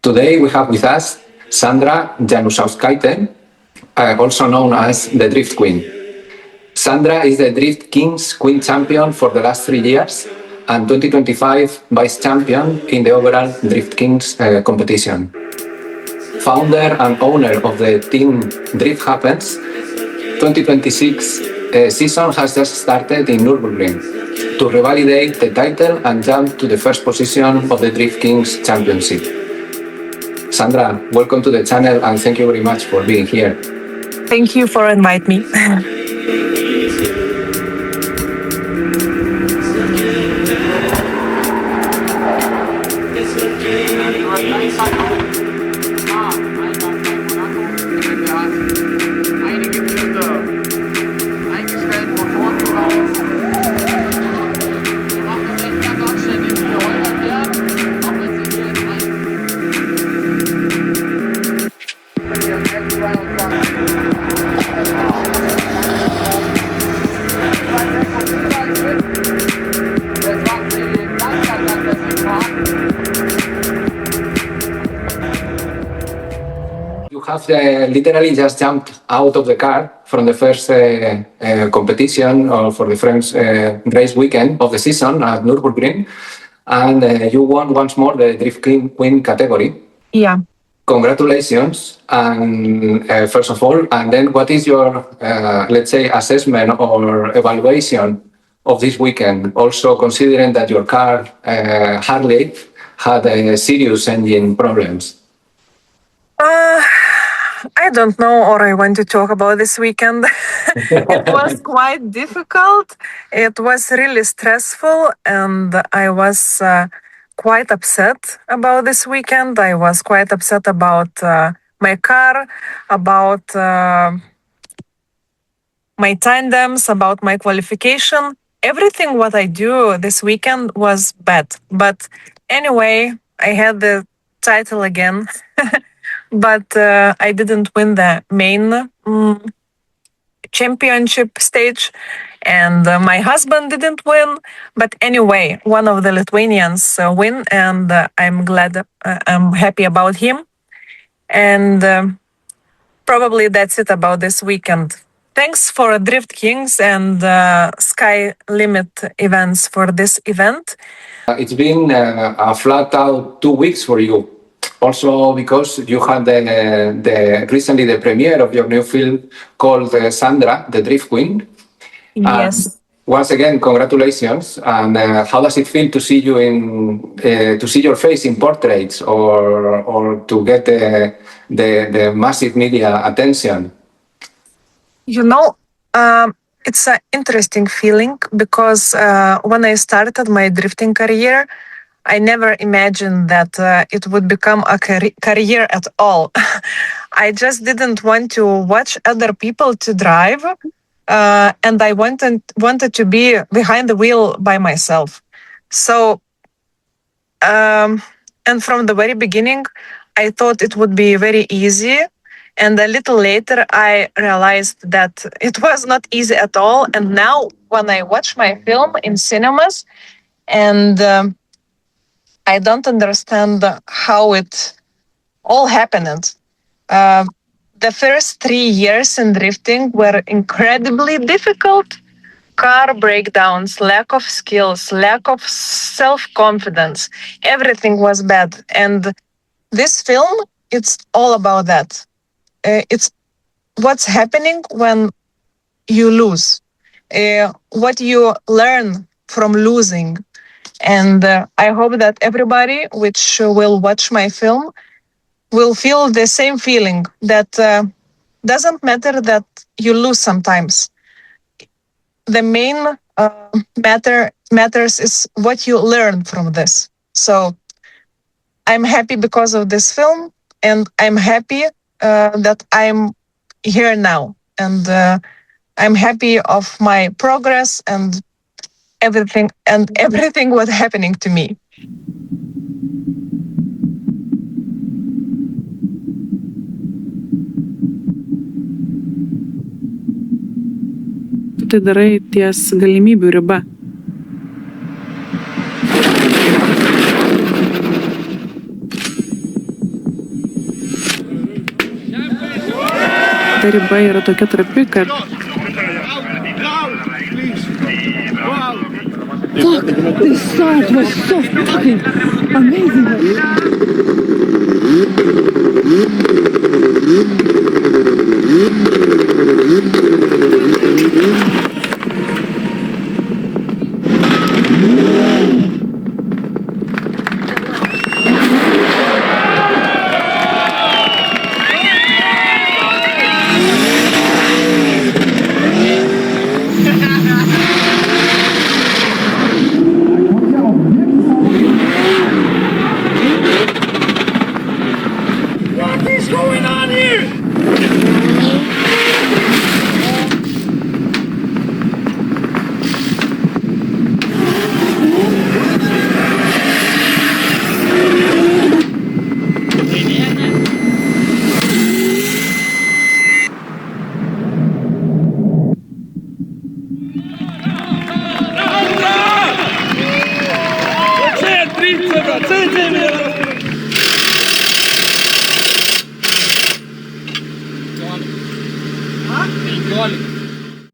Today we have with us Sandra Janusauskaite, also known as the Drift Queen. Sandra is the Drift Kings Queen Champion for the last 3 years and 2025 Vice Champion in the overall Drift Kings competition. Founder and owner of the team Drift Happens, 2026 season has just started in Nürburgring to revalidate the title and jump to the first position of the Drift Kings Championship. Sandra, welcome to the channel and thank you very much for being here. Thank you for inviting me. You have literally just jumped out of the car from the first competition or for the first race weekend of the season at Nürburgring, and you won once more the Drift Queen category. Yeah. Congratulations, and first of all, and then what is your, let's say, assessment or evaluation of this weekend? Also considering that your car, Harley, had serious engine problems. I don't know, or I want to talk about this weekend. It was quite difficult. It was really stressful, and I was quite upset about this weekend. I was quite upset about my car, about my tandems, about my qualification. Everything what I do this weekend was bad. But anyway, I had the title again. But I didn't win the main championship stage, and my husband didn't win. But anyway, one of the Lithuanians win, and I'm glad, I'm happy about him. And probably that's it about this weekend. Thanks for Drift Kings and Sky Limit events for this event. It's been a flat out 2 weeks for you. Also because you had recently the premiere of your new film called Sandra, the Drift Queen. Yes. Once again, congratulations. And how does it feel to see you to see your face in portraits or to get the massive media attention? You know, it's an interesting feeling because when I started my drifting career, I never imagined that it would become a career at all. I just didn't want to watch other people to drive, and I wanted to be behind the wheel by myself. So, and from the very beginning, I thought it would be very easy. And a little later, I realized that it was not easy at all. And now, when I watch my film in cinemas, and I don't understand how it all happened. The first 3 years in drifting were incredibly difficult. Car breakdowns, lack of skills, lack of self-confidence. Everything was bad. And this film, it's all about that. It's what's happening when you lose, what you learn from losing. And I hope that everybody which will watch my film will feel the same feeling that doesn't matter that you lose sometimes. The main matters is what you learn from this. So I'm happy because of this film, and I'm happy that I'm here now. And I'm happy of my progress and everything was happening to me. Tu tai darai ties galimybių riba. ta riba yra tokia trapi, kad Fuck, this start was so fucking amazing.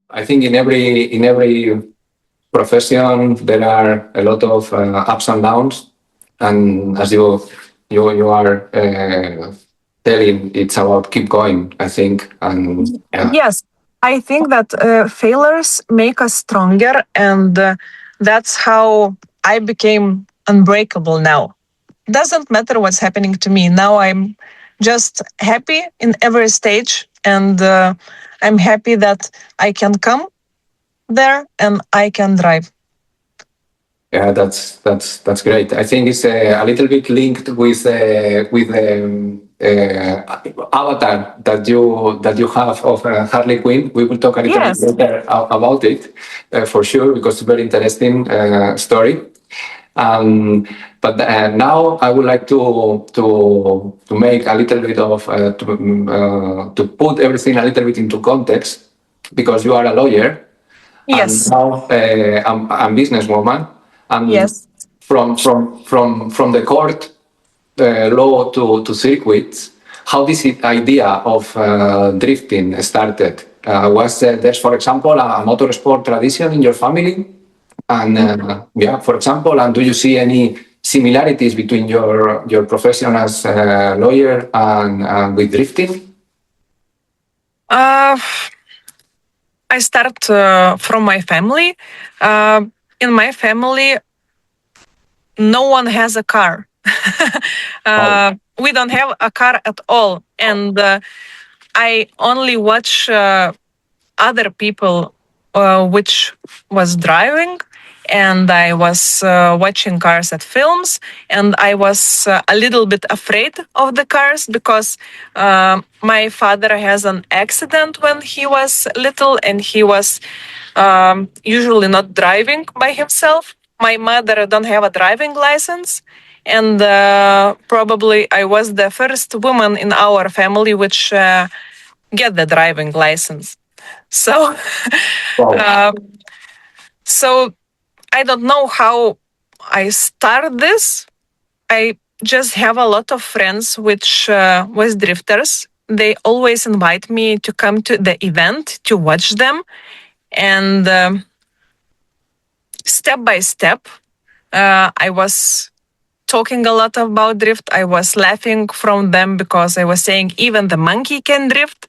I think in every profession there are a lot of ups and downs, and as you are telling, it's about keep going. I think, and Yes, I think that failures make us stronger, and that's how I became unbreakable now. Doesn't matter what's happening to me. Now I'm just happy in every stage, and I'm happy that I can come there and I can drive. yeah, that's great. I think it's a little bit linked with the avatar that you have of Harley Quinn. We will talk a little Yes. bit later about it for sure, because it's a very interesting story. But now I would like to make a little bit of to put everything a little bit into context, because you are a lawyer. Yes. And now I'm businesswoman. And Yes. from the court law to circuits, how this idea of drifting started? Was there, for example, a motorsport tradition in your family? And yeah, for example, and do you see any similarities between your profession as a lawyer and with drifting? I start from my family. In my family, no one has a car. We don't have a car at all. And I only watch other people which was driving, and I was watching cars at films, and I was a little bit afraid of the cars because my father has an accident when he was little, and he was usually not driving by himself. My mother don't have a driving license, and probably I was the first woman in our family which get the driving license. So, so I don't know how I start this. I just have a lot of friends which was drifters. They always invite me to come to the event to watch them, and step by step, I was talking a lot about drift. I was laughing from them because I was saying even the monkey can drift,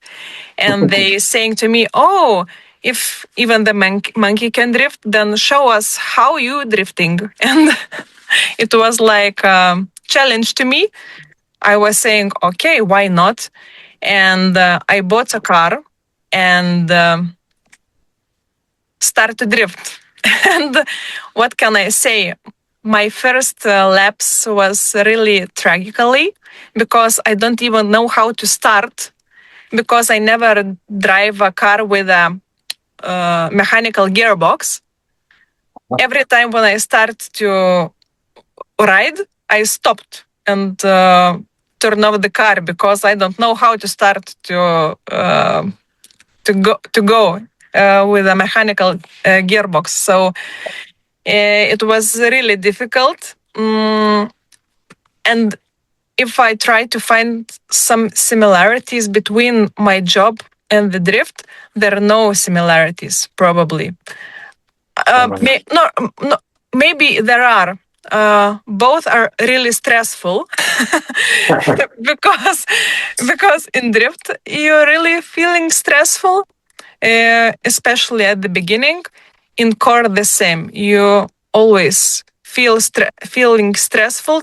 and they saying to me, "Oh, if even the monkey can drift, then show us how you drifting." And it was like a challenge to me. I was saying, "Okay, why not?" And I bought a car and start to drift. And what can I say? My first laps was really tragically because I don't even know how to start, because I never drive a car with a mechanical gearbox. Every time when I start to ride, I stopped and turn off the car because I don't know how to start to go with a mechanical gearbox. So it was really difficult. And if I try to find some similarities between my job and the drift, there are no similarities, probably. Maybe there are. Both are really stressful because in drift you're really feeling stressful, especially at the beginning. In car, the same. You always feeling stressful,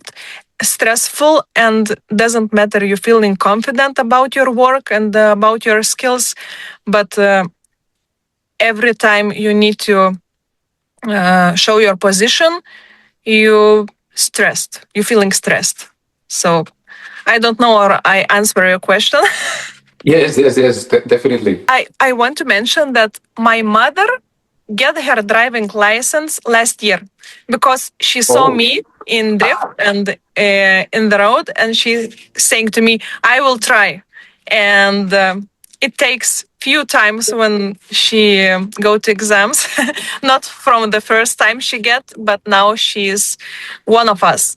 and doesn't matter. You're feeling confident about your work and about your skills, but every time you need to show your position, you're feeling stressed. So I don't know, or I answer your question. Yes, definitely. I want to mention that my mother get her driving license last year because she saw me in drift and in the road, and she saying to me, I will try. And it takes few times when she go to exams, not from the first time she get, but now she's one of us.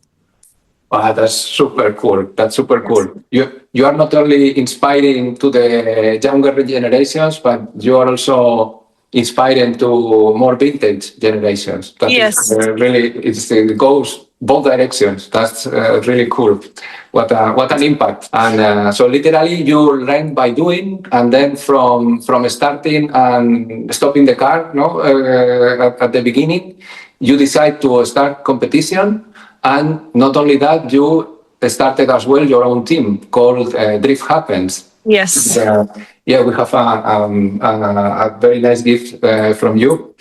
Wow, that's super cool. That's super cool. You are not only inspiring to the younger generations, but you are also inspiring to more vintage generations. That Yes. is really, it goes both directions. That's really cool. What an impact. And so literally you learn by doing, and then from starting and stopping the car, at the beginning, you decide to start competition. And not only that, you started as well your own team called Drift Happens. Yes. Yeah, we have a very nice gift from you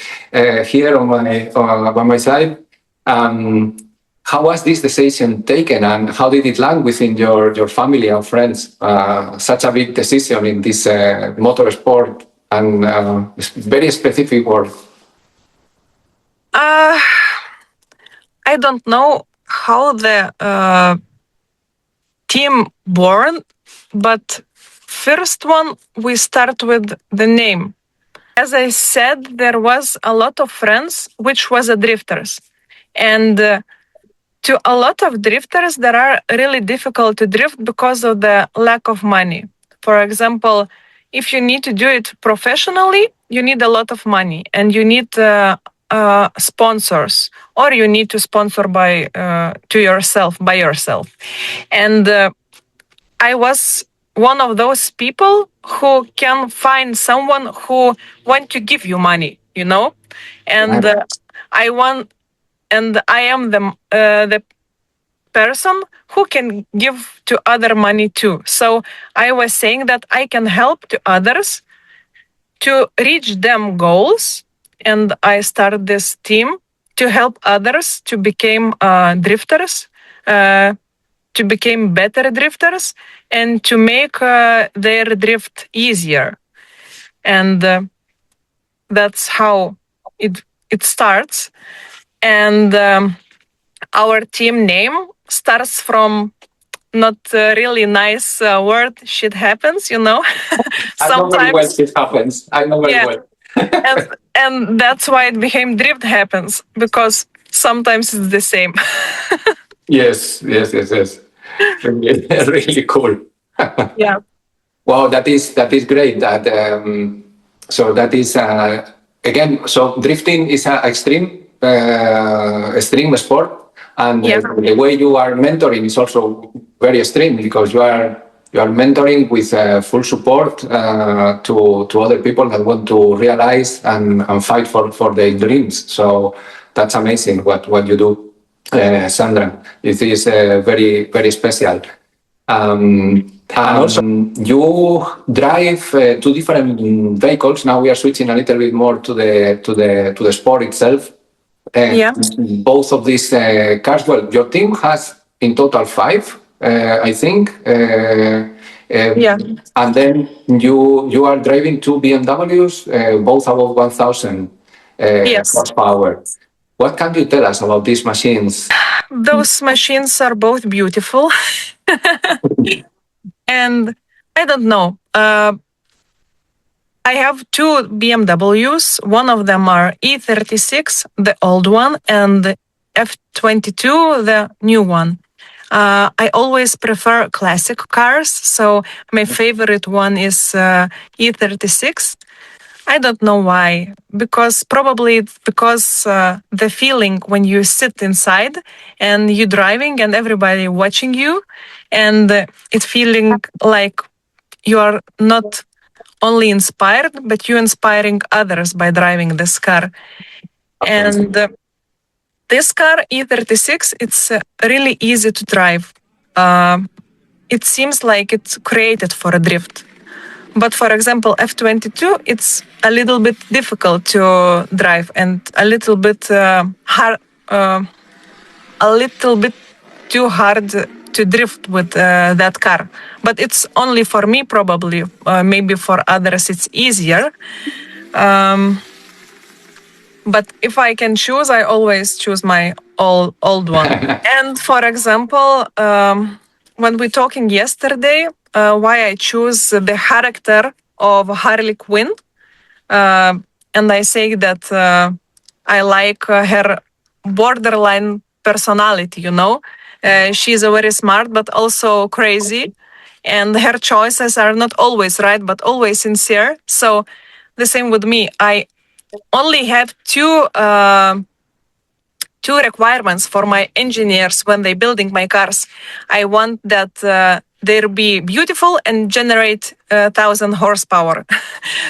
here on my side. How was this decision taken, and how did it land within your family and friends? Such a big decision in this motorsport and very specific world. I don't know how the team born, but first one we start with the name. As I said, there was a lot of friends which was a drifters, and to a lot of drifters that are really difficult to drift because of the lack of money. For example, if you need to do it professionally, you need a lot of money, and you need sponsors, or you need to sponsor by yourself. And I was one of those people who can find someone who want to give you money, and I am the person who can give to other money too. So I was saying that I can help to others to reach them goals, and I started this team to help others to become drifters, to become better drifters, and to make their drift easier. And that's how it starts. And our team name starts from not really nice word. Shit happens, I know very well it happens. I know very well. and that's why it became Drift Happens, because sometimes it's the same. Yes. Really, really cool. Yeah. Wow, that is great. So that is again. So drifting is an extreme sport, and the way you are mentoring is also very extreme, because you are mentoring with full support to other people that want to realize and fight for their dreams. So that's amazing what you do, Sandra. It is very, very special. And also, you drive two different vehicles. Now we are switching a little bit more to the sport itself. Both of these cars. Well, your team has in total 5, I think. And then you are driving 2 BMWs, both above 1,000 horsepower. What can you tell us about these machines? Those machines are both beautiful. And I don't know. I have 2 BMWs. One of them are E36, the old one, and the F22, the new one. I always prefer classic cars. So my favorite one is E36. I don't know why. Probably it's because the feeling when you sit inside and you driving and everybody watching you, and it feeling like you are not only inspired, but you inspiring others by driving this car. And this car, E36, it's really easy to drive. It seems like it's created for a drift. But for example, F22, it's a little bit difficult to drive and a little bit hard, a little bit too hard to drift with that car. But it's only for me, probably. Maybe for others, it's easier. But if I can choose, I always choose my old one. And for example, when we're talking yesterday, why I choose the character of Harley Quinn, and I say that I like her borderline personality. She's very smart, but also crazy, and her choices are not always right, but always sincere. So the same with me. I only have two requirements for my engineers when they building my cars. I want that they'll be beautiful and generate 1,000 horsepower.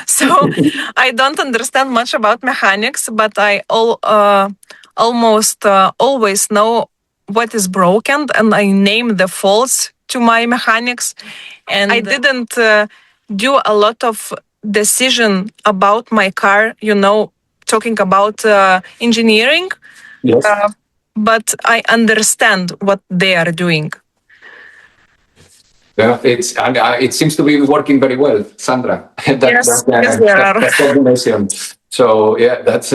So I don't understand much about mechanics, but I almost always know what is broken, and I name the faults to my mechanics. And I didn't do a lot of decision about my car, talking about engineering. Yes. But I understand what they are doing. Yeah, it seems to be working very well, Sandra. Yes, they are. That's combination. So yeah, that's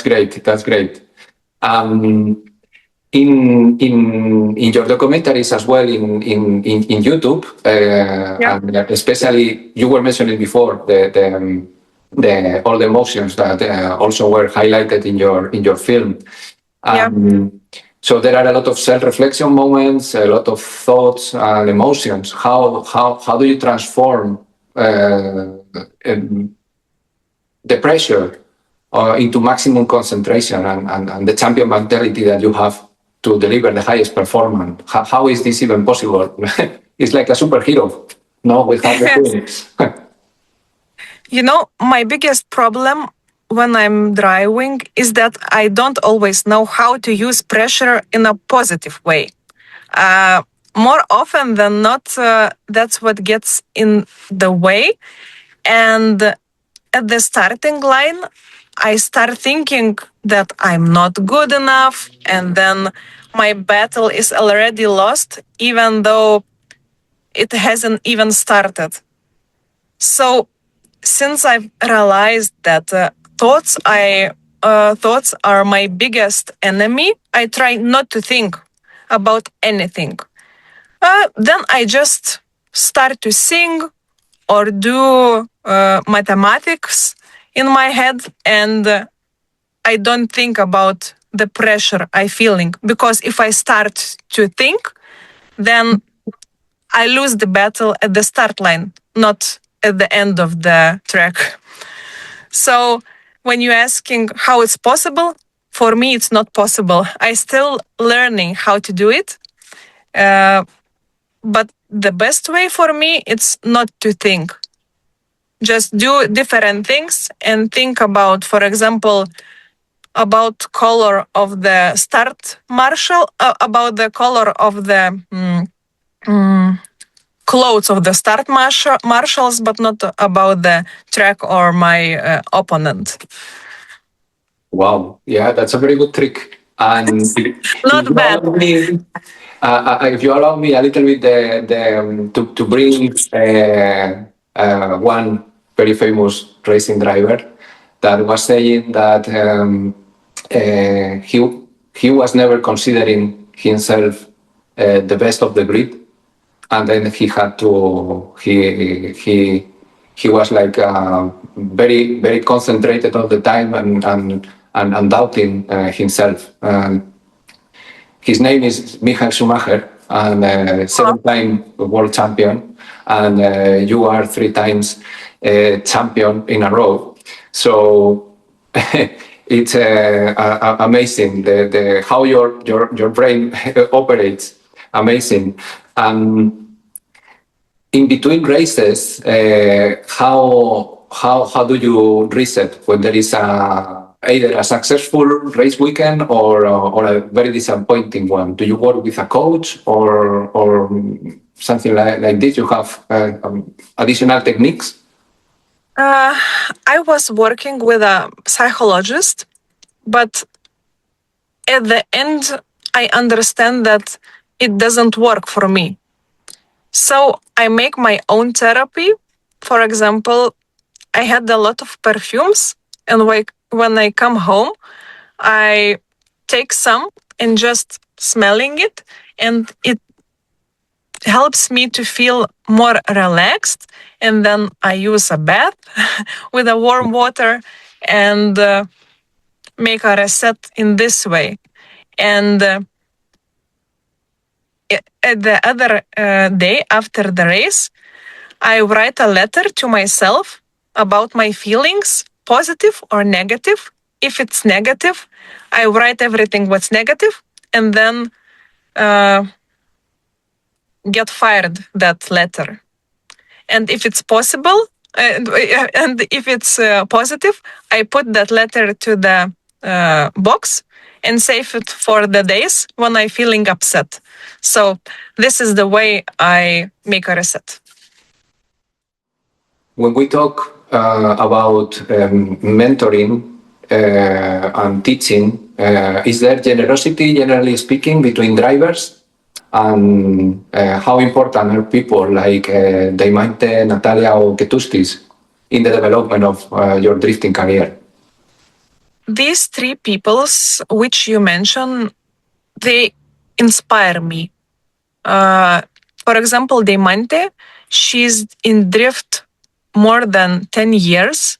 great. That's great. In your documentaries as well in YouTube, and especially you were mentioning before the all the emotions that also were highlighted in your film. So there are a lot of self-reflection moments, a lot of thoughts and emotions. How do you transform the pressure into maximum concentration and the champion mentality that you have to deliver the highest performance? How is this even possible? It's like a superhero, no, with Harley Quinn. My biggest problem when I'm driving is that I don't always know how to use pressure in a positive way. More often than not, that's what gets in the way. And at the starting line, I start thinking that I'm not good enough, and then my battle is already lost, even though it hasn't even started. So since I've realized that thoughts are my biggest enemy, I try not to think about anything. Then I just start to sing or do mathematics in my head, and I don't think about the pressure I'm feeling, because if I start to think, then I lose the battle at the start line, not at the end of the track. So when you're asking how it's possible, for me, it's not possible. I still learning how to do it. But the best way for me, it's not to think. Just do different things and think about, for example, about color of the start marshal, about the color of the clothes of the start marshals, but not about the track or my opponent. Wow, yeah, that's a very good trick. And Not bad. If you allow me a little bit to bring one very famous racing driver that was saying that he was never considering himself the best of the breed, and then he had to he was like very very concentrated all the time and doubting himself. His name is Michael Schumacher, and 7-time world champion, and you are 3 times champion in a row. So it's amazing the how your brain operates. Amazing. In between races, how do you reset when there is either a successful race weekend or a very disappointing one? Do you work with a coach or something like this? You have additional techniques? I was working with a psychologist, but at the end, I understand that it doesn't work for me. So I make my own therapy. For example, I had a lot of perfumes, and when I come home, I take some and just smelling it, and it helps me to feel more relaxed. And then I use a bath with a warm water and make a reset in this way. And the other day after the race, I write a letter to myself about my feelings, positive or negative. If it's negative, I write everything what's negative and then get fired that letter. And if it's possible, and if it's positive, I put that letter to the box and save it for the days when I'm feeling upset. So this is the way I make a reset. When we talk about mentoring and teaching, is there generosity, generally speaking, between drivers? And how important are people like Daimante, Natalia, or Ketustis in the development of your drifting career? These 3 peoples which you mentioned, they inspire me. For example, Daimante, she's in drift more than 10 years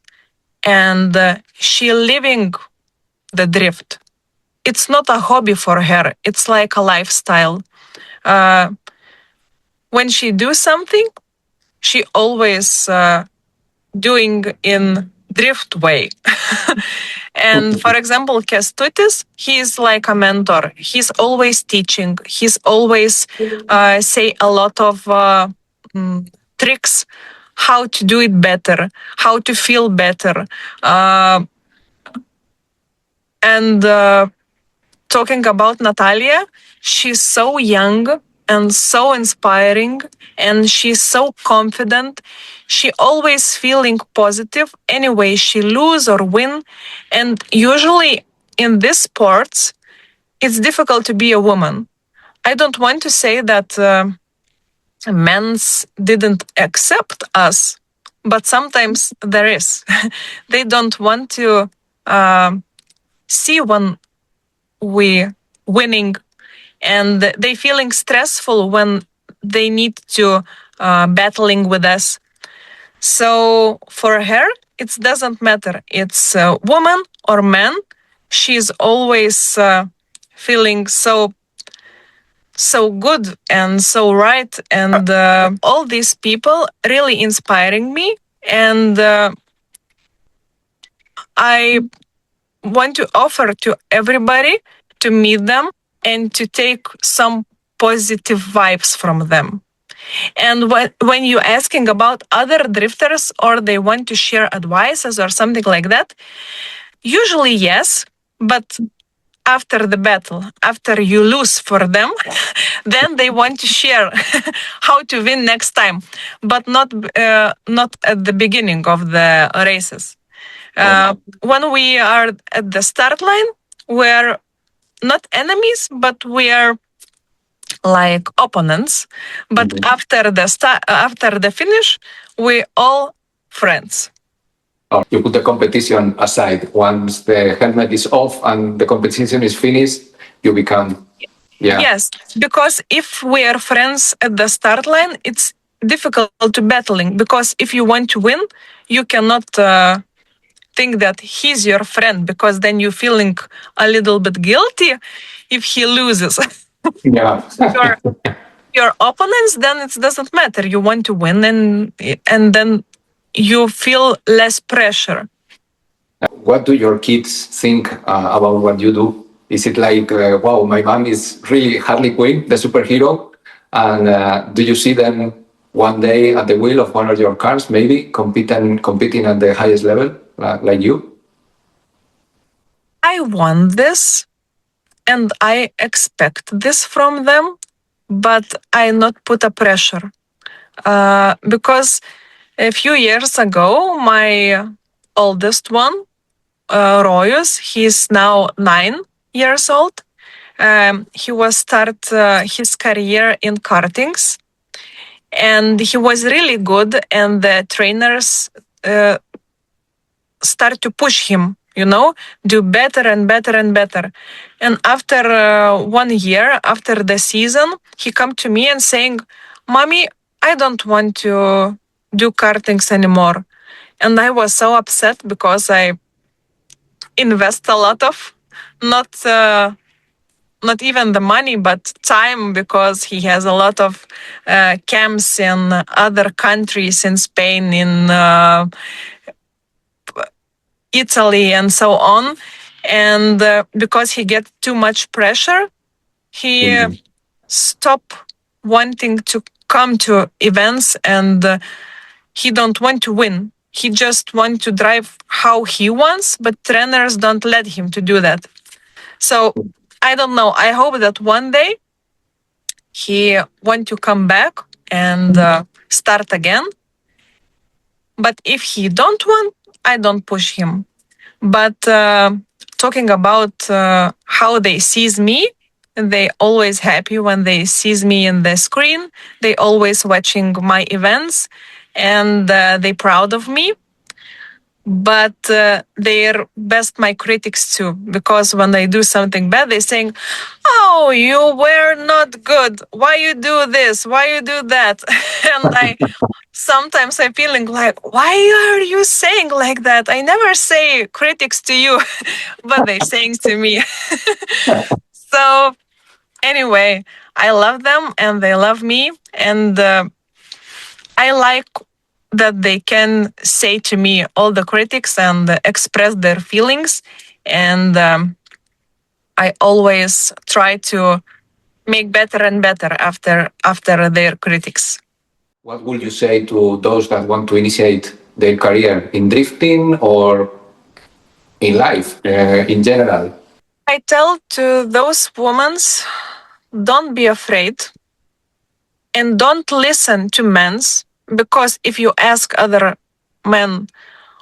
and she living the drift. It's not a hobby for her. It's like a lifestyle. When she do something, she always doing in drift way. And for example, Kestutis, he's like a mentor. He's always teaching. He's always say a lot of tricks, how to do it better, how to feel better. And talking about Natalia, she's so young and so inspiring, and she's so confident. She always feeling positive anyway she lose or win. And usually in these sports, it's difficult to be a woman. I don't want to say that men didn't accept us, but sometimes there is. They don't want to see when we winning, and they feeling stressful when they need to battling with us. So for her, it doesn't matter. It's a woman or man. She's always feeling so good and so right. And all these people really inspiring me. And I want to offer to everybody to meet them and to take some positive vibes from them. And when you're asking about other drifters or they want to share advices or something like that, usually yes, but after the battle, after you lose for them, then they want to share how to win next time, but not at the beginning of the races. When we are at the start line, we're not enemies, but we are like opponents. But after the finish, we all friends. You put the competition aside. Once the helmet is off and the competition is finished, you become Yes, because if we are friends at the start line, it's difficult to battling, because if you want to win, you cannot think that he's your friend, because then you're feeling a little bit guilty if he loses. Yeah. your your opponents, then it doesn't matter. You want to win, and then you feel less pressure. What do your kids think about what you do? Is it like, wow, my mom is really Harley Quinn, the superhero? And do you see them one day at the wheel of one of your cars, maybe competing at the highest level, like you? I want this, and I expect this from them, but I not put a pressure because a few years ago, my oldest one, Royus, he's now 9 years old. He was start his career in kartings, and he was really good. And the trainers start to push him, do better and better and better. And after 1 year, after the season, he come to me and saying, "Mommy, I don't want to do kartings anymore." And I was so upset because I invest a lot of not even the money but time, because he has a lot of camps in other countries, in Spain, in Italy, and so on. And because he gets too much pressure, he stop wanting to come to events, and he don't want to win. He just want to drive how he wants, but trainers don't let him to do that. So I don't know. I hope that one day he want to come back and start again. But if he don't want, I don't push him. But talking about how they sees me, they always happy when they sees me in the screen. They always watching my events, and they proud of me. But they're best my critics too, because when I do something bad, they saying, "Oh, you were not good. Why you do this? Why you do that?" And I sometimes I'm feeling like, why are you saying like that? I never say critics to you, but they saying to me. So anyway, I love them and they love me, and I like that they can say to me all the critics and express their feelings, and I always try to make better and better after their critics. What would you say to those that want to initiate their career in drifting or in life in general? I tell to those women, don't be afraid and don't listen to men, because if you ask other men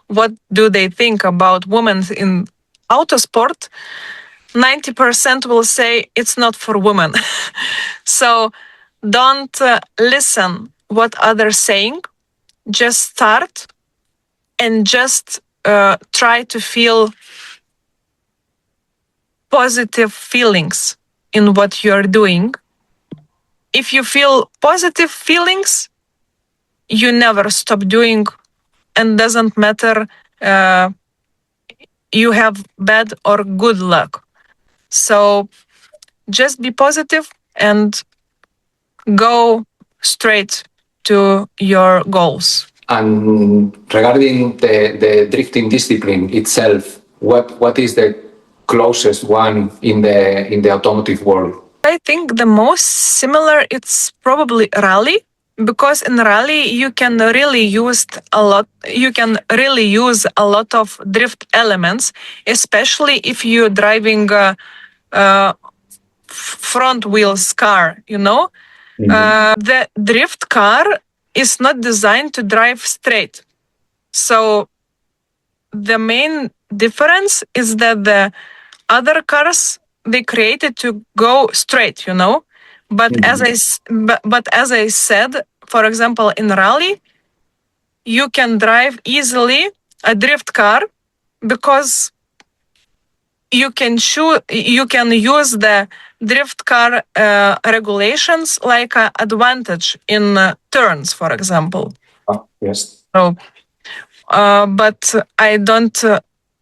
what do they think about women in autosport, 90% will say it's not for women. So don't listen what others saying. Just start and just try to feel positive feelings in what you're doing. If you feel positive feelings, you never stop doing, and doesn't matter you have bad or good luck. So just be positive and go straight to your goals. And regarding the drifting discipline itself, what is the closest one in the automotive world? I think the most similar it's probably rally, because in rally you can really use a lot of drift elements, especially if you're driving a front wheels car, the drift car is not designed to drive straight. So the main difference is that the other cars, they created to go straight, But as I said, for example, in rally, you can drive easily a drift car because you can use the drift car regulations like an advantage in turns, for example. Yes. So, but I don't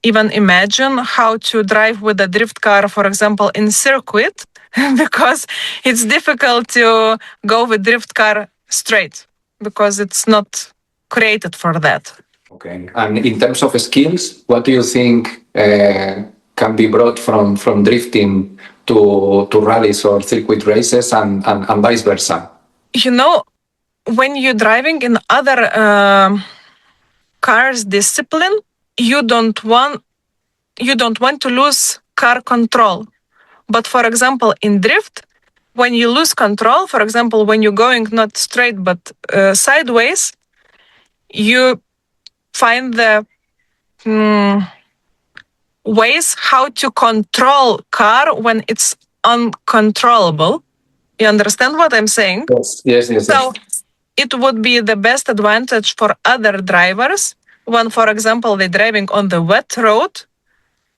even imagine how to drive with a drift car, for example, in circuit, because it's difficult to go with drift car straight because it's not created for that. Okay. And in terms of skills, what do you think can be brought from drifting to rallies or circuit races and vice versa? You know, when you're driving in other cars discipline, you don't want to lose car control. But for example, in drift, when you lose control, for example, when you're going not straight but sideways, you find the ways how to control car when it's uncontrollable. You understand what I'm saying? Yes. So it would be the best advantage for other drivers when, for example, they're driving on the wet road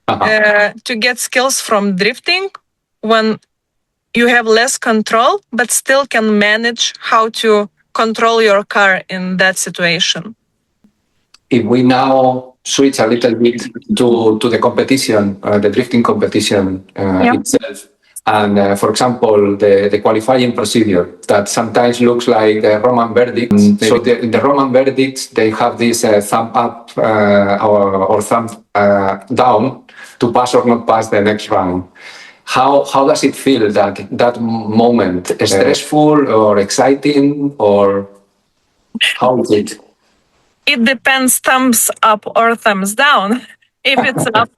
to get skills from drifting when you have less control, but still can manage how to control your car in that situation. If we now switch a little bit to the competition, the drifting competition itself, and for example, the qualifying procedure that sometimes looks like the Roman verdict. So the Roman verdicts, they have this thumb up or thumb down to pass or not pass the next round. How does it feel that moment? Stressful or exciting, or how is it? It depends, thumbs up or thumbs down. If it's up,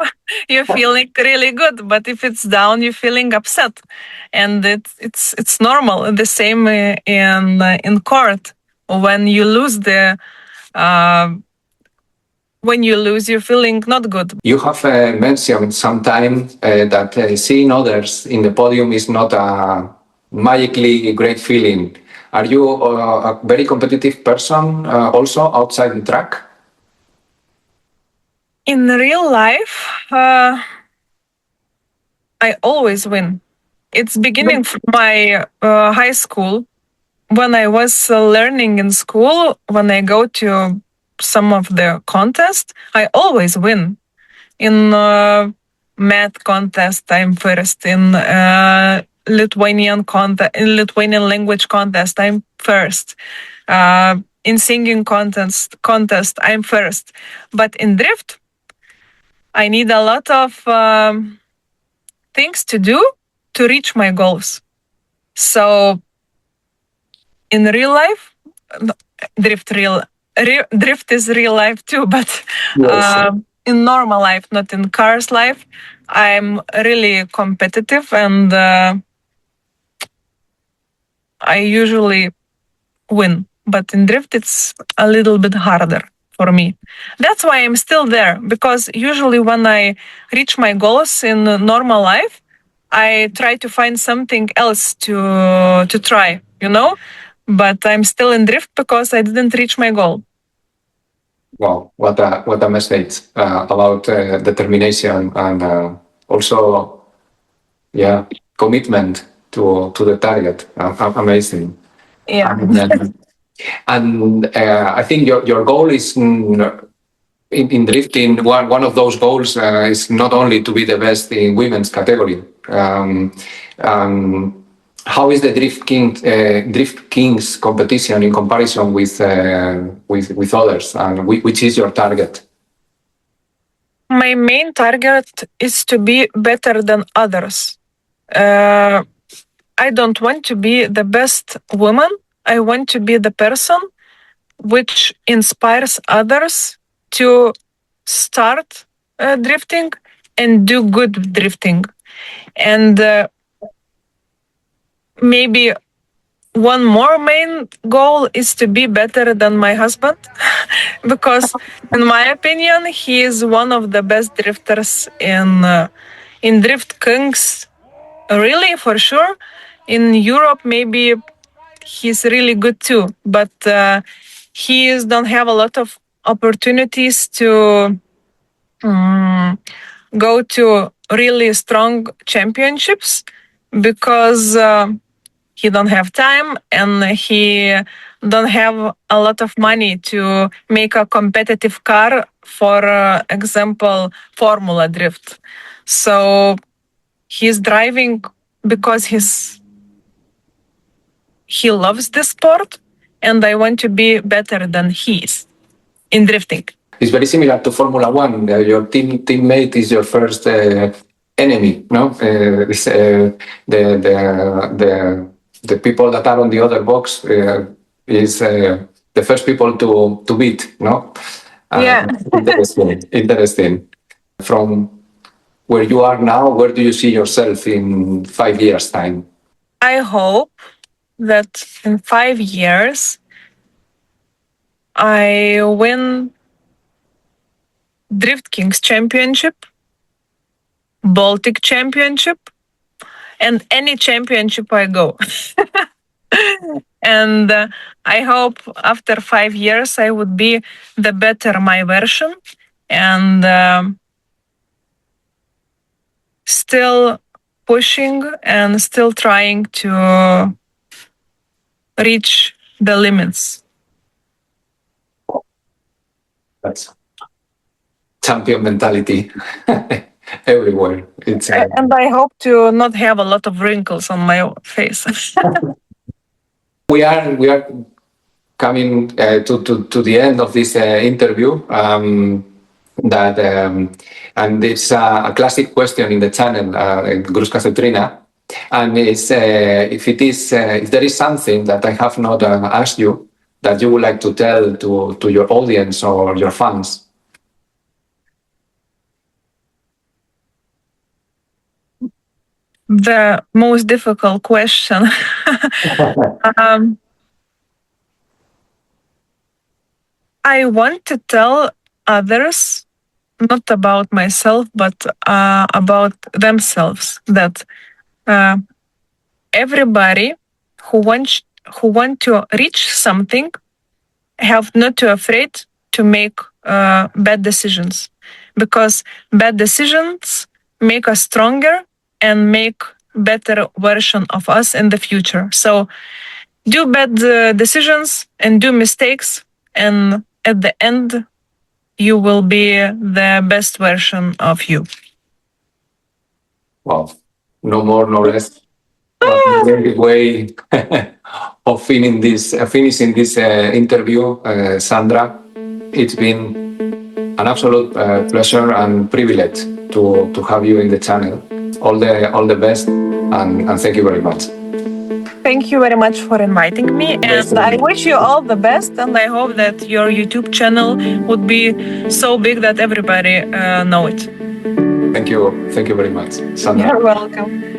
you're feeling really good, but if it's down, you're feeling upset, and it's normal. The same in court. When you lose you're feeling not good. You have mentioned sometime that seeing others in the podium is not a magically great feeling. Are you a very competitive person also outside the track? In real life, I always win. It's beginning from my high school. When I was learning in school, when I go to some of the contests, I always win. In math contest, I'm first. In Lithuanian language contest, I'm first. In singing contest, I'm first. But in drift, I need a lot of things to do to reach my goals. So in real life, drift is real life too, but in normal life, not in cars life, I'm really competitive, and I usually win. But in drift, it's a little bit harder for me. That's why I'm still there, because usually when I reach my goals in normal life, I try to find something else to try, But I'm still in drift because I didn't reach my goal. Wow, what a message about determination and also, commitment to the target. Amazing. Yeah. And I think your goal is in drifting. One of those goals is not only to be the best in women's category. How is the Drift Kings competition in comparison with others, and which is your target? My main target is to be better than others. I don't want to be the best woman. I want to be the person which inspires others to start drifting and do good drifting. And maybe one more main goal is to be better than my husband, because in my opinion, he is one of the best drifters in Drift Kings, really, for sure. In Europe, maybe he's really good too, but he don't have a lot of opportunities to go to really strong championships, because he don't have time and he don't have a lot of money to make a competitive car, for example, Formula Drift. So he's driving because he loves the sport, and I want to be better than he is in drifting. It's very similar to Formula One. Your teammate is your first enemy, no? The people that are on the other box is the first people to beat, no? Yeah. Interesting. From where you are now, where do you see yourself in 5 years' time? I hope that in 5 years I win Drift Kings Championship, Baltic Championship, and any championship I go. And I hope after 5 years I would be the better my version, and still pushing and still trying to reach the limits. That's champion mentality everywhere. It's And I hope to not have a lot of wrinkles on my face. we are coming to the end of this interview. And it's a classic question in the channel, Gruska Cetrina, and it's if there is something that I have not asked you that you would like to tell to your audience or your fans. The most difficult question. I want to tell others, not about myself, but about themselves, that everybody who want to reach something have not to afraid to make bad decisions, because bad decisions make us stronger and make better version of us in the future. So do bad decisions and do mistakes, and at the end you will be the best version of you. Wow, no more, no less. Very way of finishing this interview, Sandra. It's been an absolute pleasure and privilege to have you in the channel. All the best, and thank you very much. Thank you very much for inviting me, and I wish you all the best, and I hope that your YouTube channel would be so big that everybody know it. Thank you very much, Sandra. You're welcome.